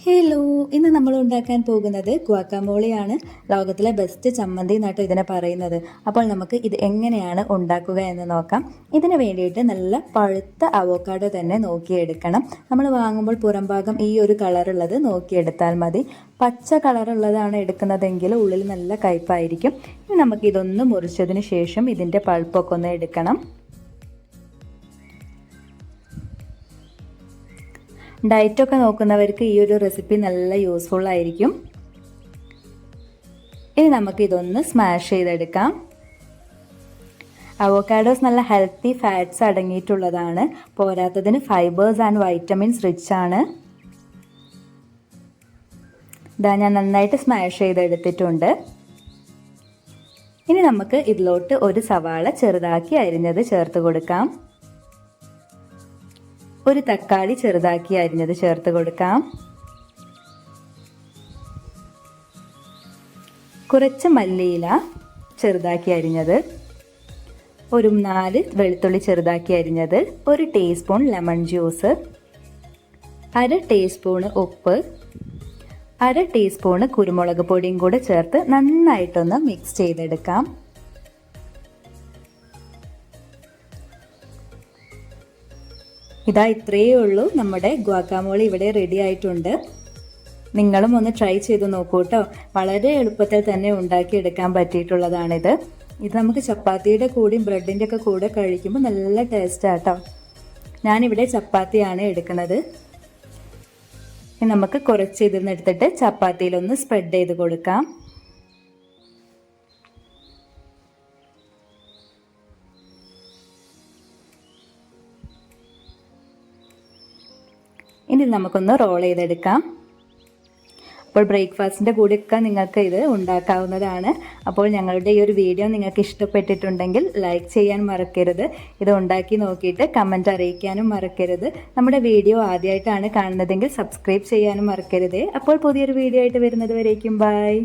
Hello, ഇന്ന് നമ്മൾ ഉണ്ടാക്കാൻ പോകുന്നത് ഗുവാക്കാമോളിയാണ്. ലോകത്തിലെ ബെസ്റ്റ് ചമ്മന്തി എന്നാട്ടോ ഇതിനെ പറയുന്നത്. അപ്പോൾ നമുക്ക് ഇത് എങ്ങനെയാണ് ഉണ്ടാക്കുക എന്ന് നോക്കാം. ഇതിന് വേണ്ടിയിട്ട് നല്ല പഴുത്ത അവോക്കാഡോ തന്നെ നോക്കിയെടുക്കണം. നമ്മൾ വാങ്ങുമ്പോൾ പുറം ഭാഗം ഈ ഒരു കളറുള്ളത് നോക്കിയെടുത്താൽ മതി. പച്ച കളറുള്ളതാണ് എടുക്കുന്നതെങ്കിൽ ഉള്ളിൽ നല്ല കയ്പ്പായിരിക്കും. ഇനി നമുക്കിതൊന്ന് മുറിച്ചതിന് ശേഷം ഇതിൻ്റെ പൾപ്പൊക്കെ ഒന്ന് എടുക്കണം. ഡയറ്റൊക്കെ നോക്കുന്നവർക്ക് ഈ ഒരു റെസിപ്പി നല്ല യൂസ്ഫുൾ ആയിരിക്കും. ഇനി നമുക്കിതൊന്ന് സ്മാഷ് ചെയ്തെടുക്കാം. അവോക്കാഡോസ് നല്ല ഹെൽത്തി ഫാറ്റ്സ് അടങ്ങിയിട്ടുള്ളതാണ്. പോരാത്തതിന് ഫൈബേഴ്സ് ആൻഡ് വൈറ്റമിൻസ് റിച്ച് ആണ്. ഇതാ ഞാൻ നന്നായിട്ട് സ്മാഷ് ചെയ്തെടുത്തിട്ടുണ്ട്. ഇനി നമുക്ക് ഇതിലോട്ട് ഒരു സവാള ചെറുതാക്കി അരിഞ്ഞത് ചേർത്ത് കൊടുക്കാം. ഒരു തക്കാളി ചെറുതാക്കി അരിഞ്ഞത് ചേർത്ത് കൊടുക്കാം. കുറച്ച് മല്ലിയില ചെറുതാക്കി അരിഞ്ഞത്, ഒരു 4 വെളുത്തുള്ളി ചെറുതാക്കി അരിഞ്ഞത്, 1 ടീസ്പൂൺ ലെമൺ ജ്യൂസ്, 1/2 ടീസ്പൂണ് ഉപ്പ്, 1/2 ടീസ്പൂണ് കുരുമുളക് പൊടിയും കൂടെ ചേർത്ത് നന്നായിട്ടൊന്ന് മിക്സ് ചെയ്തെടുക്കാം. ഇതാ ഇത്രയേ ഉള്ളൂ, നമ്മുടെ ഗുവാക്കാമോളി ഇവിടെ റെഡി ആയിട്ടുണ്ട്. നിങ്ങളും ഒന്ന് ട്രൈ ചെയ്ത് നോക്കൂ കേട്ടോ. വളരെ എളുപ്പത്തിൽ തന്നെ ഉണ്ടാക്കിയെടുക്കാൻ പറ്റിയിട്ടുള്ളതാണിത്. ഇത് നമുക്ക് ചപ്പാത്തിയുടെ കൂടെയും ബ്രെഡിൻ്റെ ഒക്കെ കൂടെ കഴിക്കുമ്പോൾ നല്ല ടേസ്റ്റാണ് കേട്ടോ. ഞാനിവിടെ ചപ്പാത്തിയാണ് എടുക്കുന്നത്. നമുക്ക് കുറച്ച് ഇതിൽ നിന്ന് എടുത്തിട്ട് ചപ്പാത്തിയിലൊന്ന് സ്പ്രെഡ് ചെയ്ത് കൊടുക്കാം. ഇനി നമുക്കൊന്ന് റോൾ ചെയ്തെടുക്കാം. അപ്പോൾ ബ്രേക്ക്ഫാസ്റ്റിൻ്റെ കൂടെയൊക്കെ നിങ്ങൾക്ക് ഇത് ഉണ്ടാക്കാവുന്നതാണ്. അപ്പോൾ ഞങ്ങളുടെ ഈ ഒരു വീഡിയോ നിങ്ങൾക്ക് ഇഷ്ടപ്പെട്ടിട്ടുണ്ടെങ്കിൽ ലൈക്ക് ചെയ്യാൻ മറക്കരുത്. ഇത് ഉണ്ടാക്കി നോക്കിയിട്ട് കമൻറ്റ് അറിയിക്കാനും മറക്കരുത്. നമ്മുടെ വീഡിയോ ആദ്യമായിട്ടാണ് കാണുന്നതെങ്കിൽ സബ്സ്ക്രൈബ് ചെയ്യാനും മറക്കരുത്. അപ്പോൾ പുതിയൊരു വീഡിയോ ആയിട്ട് വരുന്നത് വരേക്കും ബൈ.